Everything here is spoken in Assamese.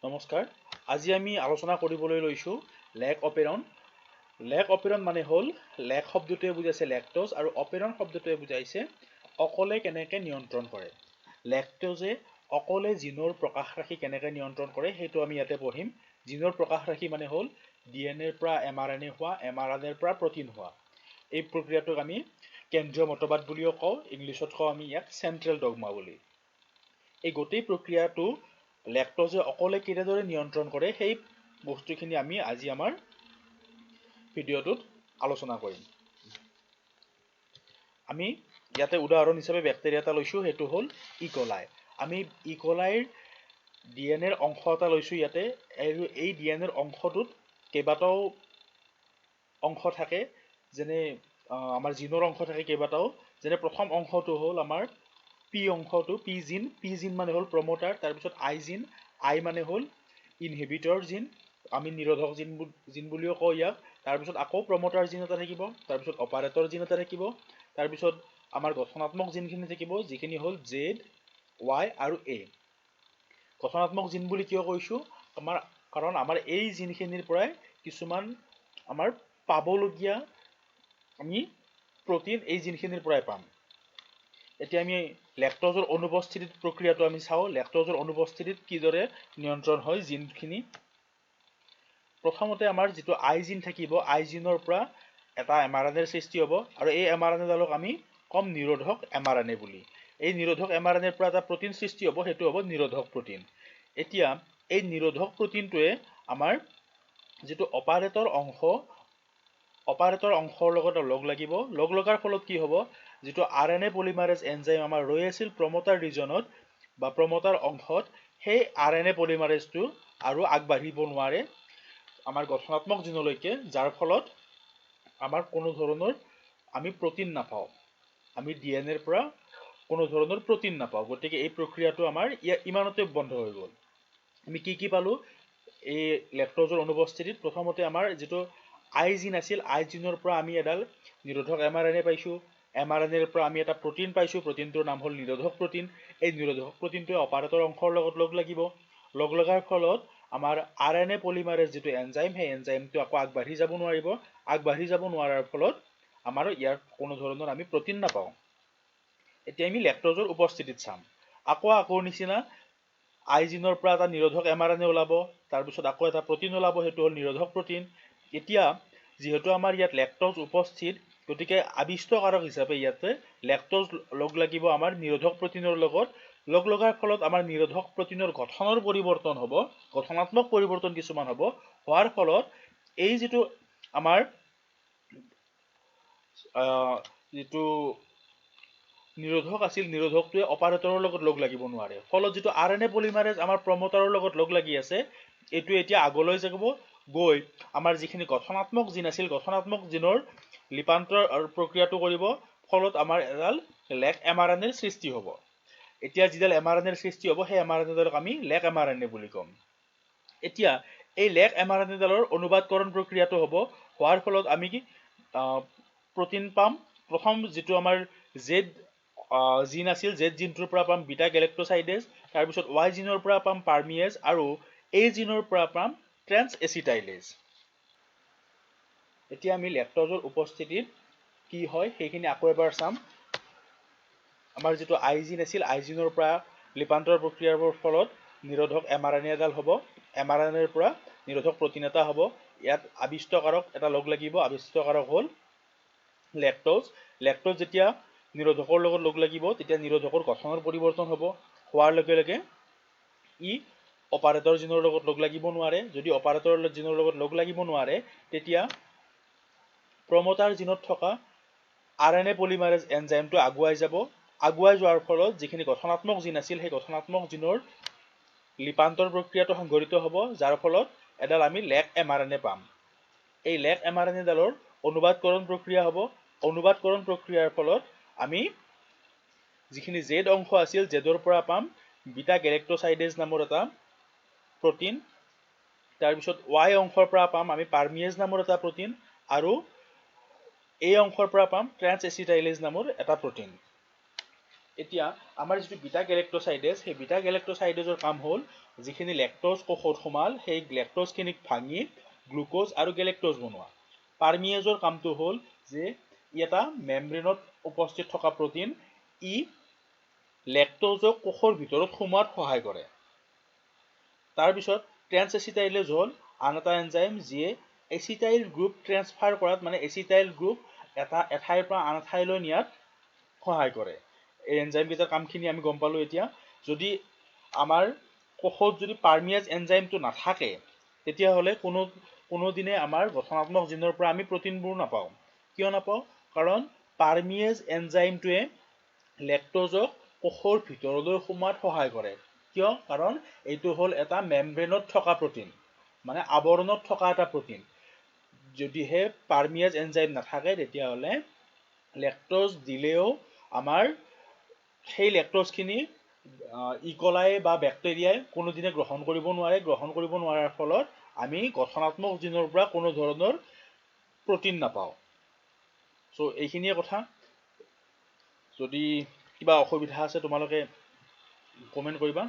নমস্কাৰ আজি আমি আলোচনা কৰিবলৈ লৈছো লেক অপেৰন মানে হল লেক শব্দটোৱে বুজাইছে লেক্টোজ আৰু অপেৰন শব্দটোৱে বুজাইছে অকলে কেনেকৈ নিয়ন্ত্ৰণ কৰে লেক্টোজে অকলে জিনৰ প্ৰকাশ ৰাখি কেনেকৈ নিয়ন্ত্ৰণ কৰে সেইটো আমি ইয়াতে পঢ়িম জিনৰ প্ৰকাশ ৰাখি মানে হল ডিএনএৰ পৰা এমআৰএনএ হোৱা এমআৰএনএৰ পৰা প্ৰটিন হোৱা এই প্ৰক্ৰিয়াটোক আমি কেন্দ্ৰীয় মতবাদ বুলিও কওঁ ইংলিছত কওঁ আমি ইয়াক চেন্ট্ৰেল ডগমা বুলি এই গোটেই প্ৰক্ৰিয়াটো লেক্টোজে অকলে কিদৰে নিয়ন্ত্ৰণ কৰে সেই বস্তুখিনি আমি আজি আমাৰ ভিডিঅ'টোত আলোচনা কৰিম আমি ইয়াতে উদাহৰণ হিচাপে ব্যাক্টেৰিয়া এটা লৈছো হেতু হল ইকোলাই আমি ইকোলাইৰ ডিএনএৰ অংশ এটা লৈছো ইয়াতে আৰু এই ডিএনএৰ অংশটোত কেইবাটাও অংশ থাকে যেনে আমাৰ জিনৰ অংশ থাকে কেইবাটাও যেনে প্ৰথম অংশটো হল আমাৰ পি অংশটো পি জিন মানে হল প্ৰমোটাৰ তাৰ পিছত আই জিন আই মানে হল ইনহিবিটৰ জিন আমি নিৰোধক জিন বুলিও কওঁ ইয়াক তাৰ পিছত আকৌ প্ৰমোটাৰ জিন এটা থাকিব তাৰ পিছত অপাৰেটৰ জিন এটা থাকিব তাৰ পিছত আমাৰ গঠনাত্মক জিনখিনি থাকিব যিখিনি হল জেড ওয়াই আৰু এ গঠনাত্মক জিন বুলি কিয় কৈছো কাৰণ আমাৰ এই জিনখিনিৰ পৰাই কিছুমান আমাৰ পাবলগীয়া আমি প্ৰটিন এই জিনখিনিৰ পৰাই পাম এতিয়া আমি লেক্টোজৰ অনুপস্থিতিত প্ৰক্ৰিয়াটো আমি চাও লেক্টোজৰ অনুপস্থিতিত কিদৰে নিয়ন্ত্ৰণ হয় জিনখিনি প্ৰথমতে আমাৰ যেটো আই জিন থাকিব আই জিনৰ পৰা এটা এমআৰএনএৰ সৃষ্টি হ'ব আৰু এই এমআৰএনএ ডালক আমি কম নিৰোধক এমআৰএনএ বুলি এই নিৰোধক এমআৰএনএৰ পৰা এটা প্ৰটিন সৃষ্টি হ'ব হেতু হ'ব নিৰোধক প্ৰটিন এতিয়া এই নিৰোধক প্ৰটিনটোৱে আমাৰ যেটো অপাৰেটৰ অংশৰ লগত লগ লাগিব লগ লগাৰ ফলত কি হ'ব যেটো আৰএনএ পলিমাৰেজ এনজাইম আমাৰ ৰৈ আছিল প্ৰমোটাৰ ৰিজনত বা প্ৰমোটাৰ অংশত সেই আৰএনএ পলিমাৰেজটো আৰু আগবাঢ়িব নোৱাৰে আমাৰ গঠনাত্মক জিনলৈকে যাৰ ফলত আমাৰ কোনো ধৰণৰ আমি প্ৰটিন নাপাওঁ আমি ডিএনএৰ পৰা কোনো ধৰণৰ প্ৰটিন নাপাওঁ গতিকে এই প্ৰক্ৰিয়াটো আমাৰ ইমানতে বন্ধ হৈ গ'ল আমি কি পালো এই লেক্টোজৰ অনুপস্থিতিত প্ৰথমতে আমাৰ যেটো আই জিন আছিল আই জিনৰ পৰা আমি এডাল নিৰোধক এমআৰএনএ পাইছো এমআৰএনএৰ পৰা আমি এটা প্ৰটিন পাইছো প্ৰটিনটোৰ নাম হল নিৰোধক প্ৰটিন এই নিৰোধক প্ৰটিনটোৱে অপাৰেটৰ অংশৰ লগত লগ লাগিব লগ লগাৰ ফলত আমাৰ আৰএনএ পলিমাৰেজ যেটো এনজাইম সেই এনজাইমটো আকৌ আগবাঢ়ি যাব নোৱাৰিব আগবাঢ়ি যাব নোৱাৰাৰ ফলত আমাৰ ইয়াৰ কোনো ধৰণৰ আমি প্ৰটিন নাপাওঁ এতিয়া আমি লেক্টোজৰ উপস্থিতিত চাম আকৌ নিচিনা আই জিনৰ পৰা এটা নিৰোধক এমআৰএনএ ওলাব তাৰ পিছত আকৌ এটা প্ৰটিন ওলাব হেতু হল নিৰোধক প্ৰটিন এতিয়া যেহেতু আমাৰ ইয়াত লেক্টোজ উপস্থিত গতিকে আবিষ্টকাৰক হিচাপে ইয়াতে লেক্টোজ লগ লাগিব আমাৰ নিৰোধক প্ৰটিনৰ লগত লগ লগাৰ ফলত আমাৰ নিৰোধক প্ৰটিনৰ গঠনৰ পৰিৱৰ্তন হ'ব গঠনাত্মক পৰিৱৰ্তন কিছুমান হ'ব হোৱাৰ ফলত এই যেটো আমাৰ যেটো নিৰোধক আছিল নিৰোধকটোৱে অপাৰেটৰৰ লগত লগ লাগিব নোৱাৰে ফলত যেটো আৰএনএ পলিমাৰেজ আমাৰ প্ৰমোটাৰৰ লগত লগ লাগি আছে এটো এতিয়া আগলৈ যাব গৈ আমাৰ যিখিনি গঠনাত্মক জিন আছিল গঠনাত্মক জিনৰ লিপান্তৰ প্ৰক্ৰিয়াটো কৰিব ফলত আমাৰ এডাল লেক এমআৰএনএৰ সৃষ্টি হ'ব এতিয়া যিডাল এমআৰএনএৰ সৃষ্টি হ'ব সেই এমআৰএনএ ডালক আমি লেক এমআৰএনএ বুলি ক'ম এতিয়া এই লেক এমআৰএনএ ডালৰ অনুবাদকৰণ প্ৰক্ৰিয়াটো হ'ব হোৱাৰ ফলত আমি কি প্ৰটিন পাম প্ৰথম যেটো আমাৰ জেড জিন আছিল জেড জিনটোৰ পৰা পাম বিটা গেলেক্টোসাইডেজ তাৰ পিছত ওয়াই জিনৰ পৰা পাম পাৰমিয়েজ আৰু এ জিনৰ পৰা পাম ট্ৰেন্স এচিটাইলেজ এতিয়া আমি লেক্টোজৰ উপস্থিতিত কি হয় সেইখিনি আকৌ এবাৰ চাম আমাৰ যেটো আই জিন আছিল আই জিনৰ পৰা লিপান্তৰ প্ৰক্ৰিয়াৰ ফলত নিৰোধক এমআৰএনএ ডাল হ'ব এমআৰএনএৰ পৰা নিৰোধক প্ৰটিন এটা হ'ব ইয়াত আবিষ্টকাৰক এটা লগ লাগিব আবিষ্টকাৰক হল লেক্টোজ যেতিয়া নিৰোধকৰ লগত লগ লাগিব তেতিয়া নিৰোধকৰ গঠনৰ পৰিৱৰ্তন হ'ব হোৱাৰ লগে লগে ই অপাৰেটৰ জিনৰ লগত লগ লাগিব নোৱাৰে যদি অপাৰেটৰ জিনৰ লগত লগ লাগিব নোৱাৰে তেতিয়া প্ৰমোটাৰ জিনত থকা আৰএনএ পলিমাৰেজ এনজাইমটো আগুৱাই যোৱাৰ ফলত যিখিনি গঠনাত্মক জিন আছিল সেই গঠনাত্মক জিনৰ লিপান্তৰ প্ৰক্ৰিয়াটো সংঘটিত হ'ব যাৰ ফলত এডাল আমি লেক এমআৰএনএ পাম এই লেক এমআৰএনএ ডালৰ অনুবাদকৰণ প্ৰক্ৰিয়া হ'ব অনুবাদকৰণ প্ৰক্ৰিয়াৰ ফলত আমি যিখিনি জেড অংশ আছিল জেডৰ পৰা পাম বিটা গেলেক্টোসাইডেজ নামৰ এটা প্ৰটিন তাৰ পিছত ওয়াই অংশৰ পৰা পাম আমি পাৰমিয়েজ নামৰ এটা প্ৰটিন আৰু এই অংশৰ পৰা পাম ট্ৰেন্স এচিটাইলেজ নামৰ এটা প্ৰটিন এতিয়া আমাৰ যিটো বিটা গেলেক্টোচাইডেজ সেই বিটা গেলেক্টোচাইডেজৰ কাম হ'ল যিখিনি লেক্টোজ কোষত সোমাল সেই লেক্টোজখিনিক ভাঙি গ্লুকোজ আৰু গেলেক্টোজ বনোৱা পাৰমিয়েজৰ কামটো হ'ল যে ই এটা মেমব্ৰেনত উপস্থিত থকা প্ৰটিন ই লেক্টোজক কোষৰ ভিতৰত সোমোৱাত সহায় কৰে তাৰপিছত ট্ৰেন্সএচিটাইলেজ হ'ল আন এটা এনজাইম যিয়ে এচিটাইল গ্ৰুপ ট্ৰেন্সফাৰ কৰাত মানে এচিটাইল গ্ৰুপ এটা এঠাইৰ পৰা আন ঠাইলৈ নিয়াত সহায় কৰে এই এনজাইম কেইটাৰ কামখিনি আমি গম পালো এতিয়া যদি আমাৰ কোষত যদি পাৰমিয়েজ এনজাইমটো নাথাকে তেতিয়াহ'লে কোনোদিনে আমাৰ গঠনাত্মক জিনৰ পৰা আমি প্ৰটিনবোৰ নাপাওঁ কিয় নাপাওঁ কাৰণ পাৰমিয়েজ এনজাইমটোৱে লেক্টোজক কোষৰ ভিতৰলৈ সোমোৱাত সহায় কৰে কিয় কাৰণ এইটো হ'ল এটা মেমব্ৰেনত থকা প্ৰটিন মানে আৱৰণত থকা এটা প্ৰটিন যদিহে পাৰমিয়েজ এনজাইম নাথাকে তেতিয়াহ'লে লেক্টোজ দিলেও আমাৰ সেই লেক্টোজখিনি ইকলাই বা বেক্টেৰিয়াই কোনোদিনে গ্ৰহণ কৰিব নোৱাৰাৰ ফলত আমি গঠনাত্মক জিনৰ পৰা কোনো ধৰণৰ প্ৰটিন নাপাওঁ সো এইখিনিয়ে কথা যদি কিবা অসুবিধা আছে তোমালোকে কমেন্ট কৰিবা